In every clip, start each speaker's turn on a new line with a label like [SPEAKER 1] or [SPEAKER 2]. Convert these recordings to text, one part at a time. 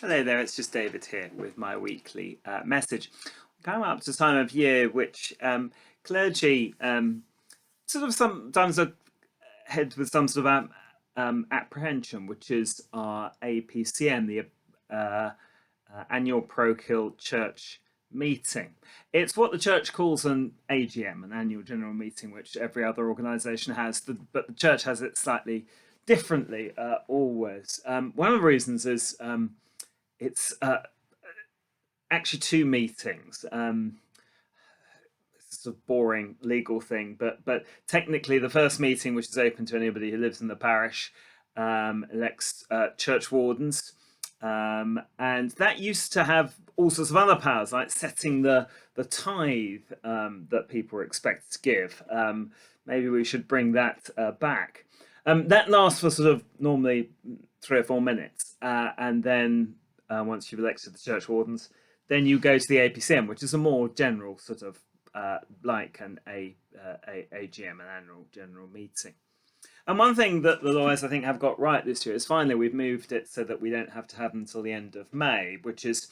[SPEAKER 1] Hello there, it's just David here with my weekly message. Coming up to time of year which clergy sort of sometimes are head with some sort of apprehension, which is our APCM, the annual parochial church meeting. It's what the church calls an AGM, an annual general meeting, which every other organisation has, but the church has it slightly differently always. One of the reasons is it's actually two meetings. It's a sort of boring legal thing, but technically the first meeting, which is open to anybody who lives in the parish, elects church wardens. And that used to have all sorts of other powers, like setting the tithe that people were expected to give. Maybe we should bring that back. That lasts for sort of normally 3 or 4 minutes, and then once you've elected the church wardens, then you go to the APCM, which is a more general sort of like an AGM, an annual general meeting. And one thing that the lawyers, I think, have got right this year is finally we've moved it so that we don't have to have them until the end of May, which is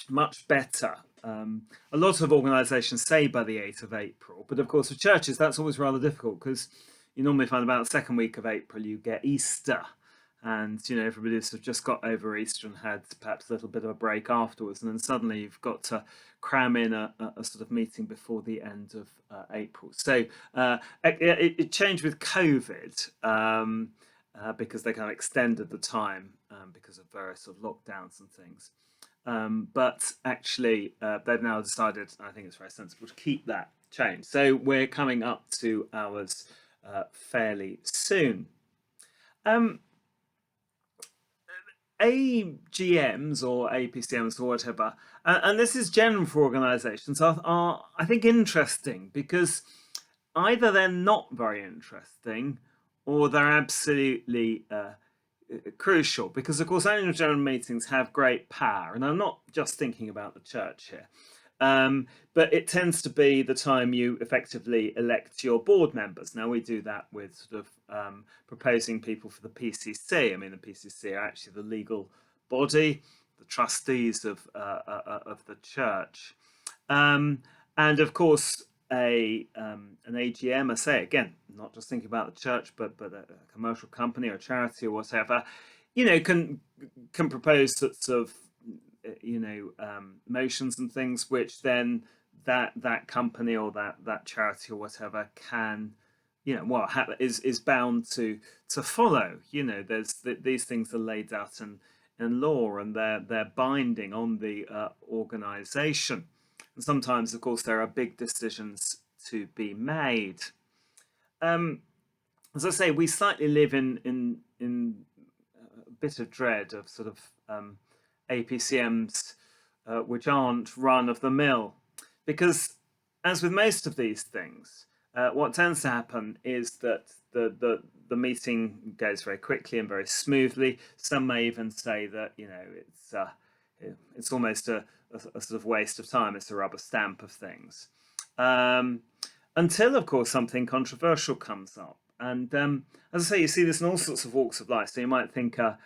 [SPEAKER 1] much better. A lot of organisations say by the 8th of April, but of course for churches that's always rather difficult because you normally find about the second week of April you get Easter. And everybody's sort of just got over Easter and had perhaps a little bit of a break afterwards, and then suddenly you've got to cram in a sort of meeting before the end of April. So it changed with COVID because they kind of extended the time because of various sort of lockdowns and things. But actually, they've now decided, and I think it's very sensible, to keep that change. So we're coming up to ours fairly soon. AGMs or APCMs or whatever, and this is general for organisations, are I think interesting because either they're not very interesting or they're absolutely crucial, because of course annual general meetings have great power, and I'm not just thinking about the church here. But it tends to be the time you effectively elect your board members. Now we do that with sort of proposing people for the PCC. I mean, the PCC are actually the legal body, the trustees of the church, and of course an AGM. I say again, not just thinking about the church, but a commercial company or a charity or whatever, can propose sorts of motions and things which then that company or that charity or whatever can is bound to follow. There's these things are laid out in law, and they're binding on the organization, and sometimes of course there are big decisions to be made. As I say, we slightly live in a bit of dread of sort of APCMs which aren't run of the mill, because as with most of these things, what tends to happen is that the meeting goes very quickly and very smoothly. Some may even say that it's almost a sort of waste of time. It's a rubber stamp of things, until of course something controversial comes up. And as I say, you see this in all sorts of walks of life. So you might think a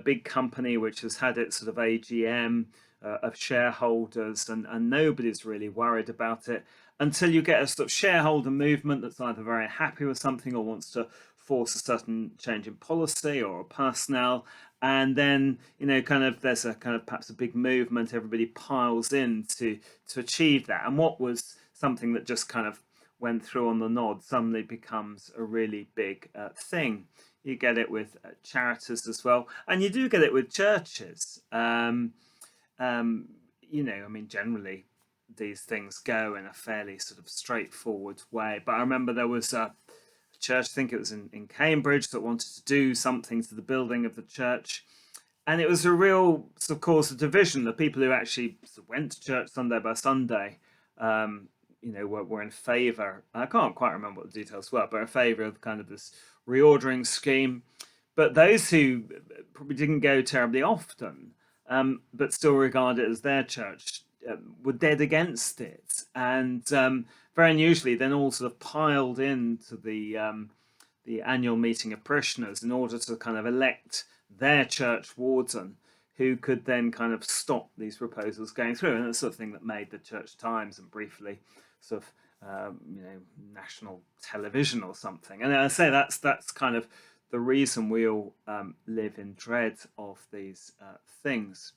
[SPEAKER 1] big company which has had its sort of AGM of shareholders, and nobody's really worried about it until you get a sort of shareholder movement that's either very happy with something or wants to force a certain change in policy or personnel, and then there's a kind of perhaps a big movement. Everybody piles in to achieve that, and what was something that just kind of went through on the nod suddenly becomes a really big thing. You get it with charities as well, and you do get it with churches. I mean, generally these things go in a fairly sort of straightforward way. But I remember there was a church, I think it was in Cambridge, that wanted to do something to the building of the church, and it was a real sort of cause of division. The people who actually sort of went to church Sunday by Sunday, were in favour. I can't quite remember what the details were, but in favour of kind of this reordering scheme. But those who probably didn't go terribly often, but still regard it as their church, were dead against it, and very unusually then all sort of piled into the annual meeting of parishioners in order to kind of elect their church warden, who could then kind of stop these proposals going through. And that's the sort of thing that made the Church Times and briefly sort of national television or something. And I say that's kind of the reason we all live in dread of these things.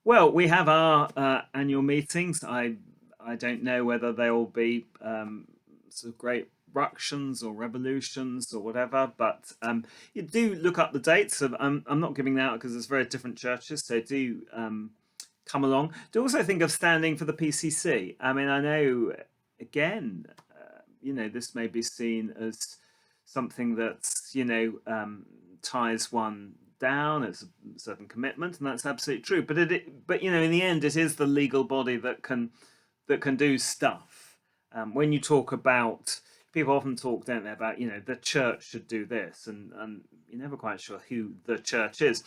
[SPEAKER 1] Well, we have our annual meetings. I don't know whether they'll be sort of great ructions or revolutions or whatever, but you do look up the dates. I'm not giving that out because there's very different churches, so do come along. Do also think of standing for the PCC. I mean, I know, again, this may be seen as something that's, ties one down. It's a certain commitment, and that's absolutely true. But in the end, it is the legal body that can do stuff. When you talk about, people often talk, don't they, about the church should do this, and you're never quite sure who the church is.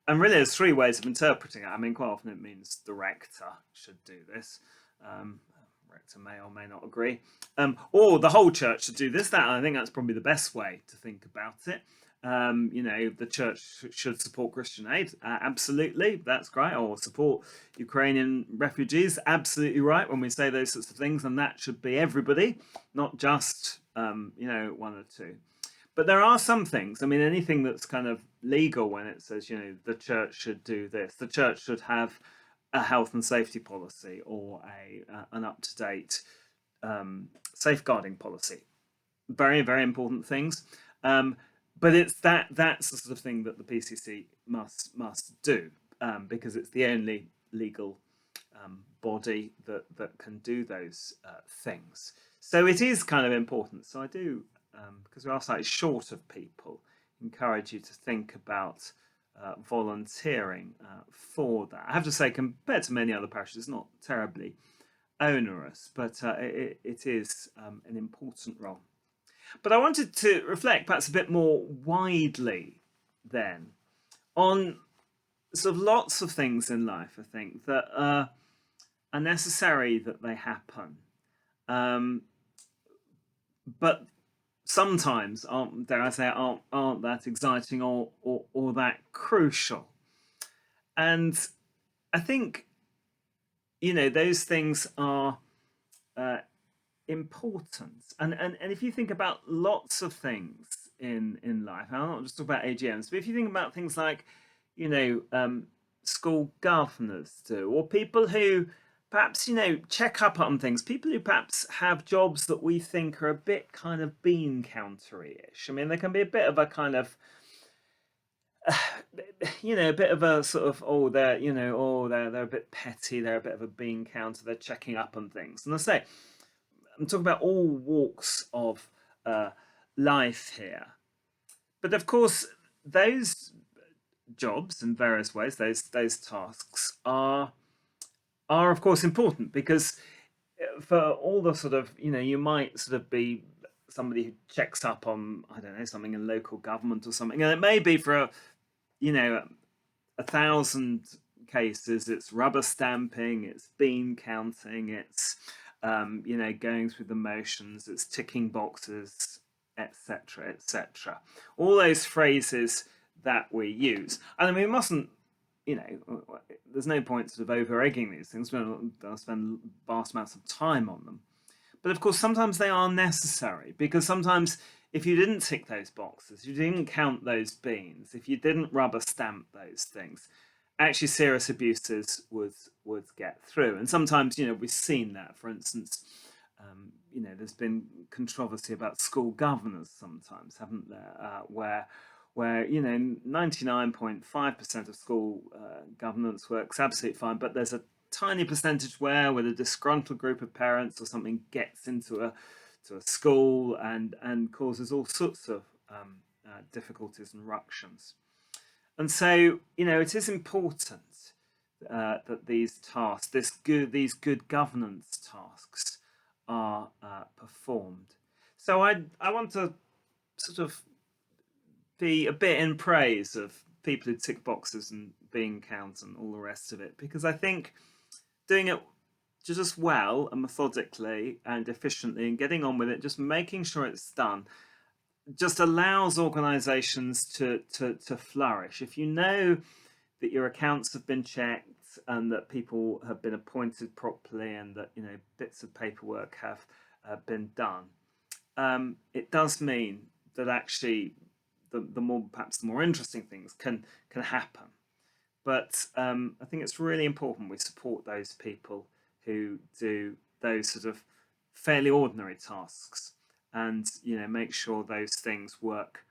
[SPEAKER 1] And really, there's three ways of interpreting it. I mean, quite often it means the rector should do this. Rector may or may not agree, or the whole church should do this, that. And I think that's probably the best way to think about it. The church should support Christian aid. Absolutely, that's great. Or support Ukrainian refugees. Absolutely right when we say those sorts of things, and that should be everybody, not just one or two. But there are some things. I mean, anything that's kind of legal when it says the church should do this, the church should have a health and safety policy or an up-to-date safeguarding policy. Very, very important things. But it's that's the sort of thing that the PCC must do because it's the only legal body that can do those things. So it is kind of important. So I do, because we are slightly short of people, encourage you to think about volunteering for that. I have to say, compared to many other parishes, it's not terribly onerous, but it is an important role. But I wanted to reflect perhaps a bit more widely then on sort of lots of things in life, I think, that are necessary that they happen. But sometimes aren't that exciting or that crucial. And I think, those things are important. And if you think about lots of things in life, I'm not just talking about AGMs, but if you think about things like, school governors do, or people who perhaps, check up on things, people who perhaps have jobs that we think are a bit kind of bean countery-ish. I mean, there can be a bit of a kind of, a bit of a sort of, they're a bit petty, they're a bit of a bean counter, they're checking up on things. And I say, I'm talking about all walks of life here. But of course, those jobs in various ways, those tasks are of course important, because for all the sort of, you might sort of be somebody who checks up on, I don't know, something in local government or something, and it may be for 1,000 cases, it's rubber stamping, it's bean counting, it's going through the motions, it's ticking boxes, etc., etc. All those phrases that we use, and I mean, we mustn't, there's no point sort of over-egging these things. We'll spend vast amounts of time on them, but of course, sometimes they are necessary, because sometimes if you didn't tick those boxes, you didn't count those beans, if you didn't rubber stamp those things, actually serious abuses would get through. And sometimes, we've seen that. For instance, there's been controversy about school governors sometimes, haven't there? Where 99.5% of school governance works absolutely fine, but there's a tiny percentage where a disgruntled group of parents or something gets into a school and causes all sorts of difficulties and ructions. And so, it is important that these tasks, these good governance tasks, are performed. So I want to sort of be a bit in praise of people who tick boxes and bean count and all the rest of it, because I think doing it just well and methodically and efficiently and getting on with it, just making sure it's done, just allows organisations to flourish. If you know that your accounts have been checked and that people have been appointed properly and that bits of paperwork have been done. It does mean that actually the more perhaps the more interesting things can happen. But I think it's really important we support those people who do those sort of fairly ordinary tasks, and make sure those things work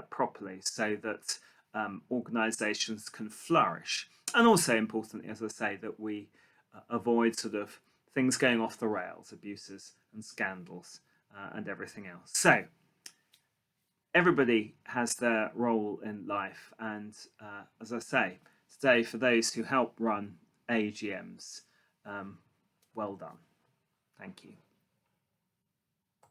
[SPEAKER 1] properly so that organisations can flourish. And also importantly, as I say, that we avoid sort of things going off the rails, abuses and scandals and everything else. So everybody has their role in life, and as I say, today for those who help run AGMs, well done. Thank you.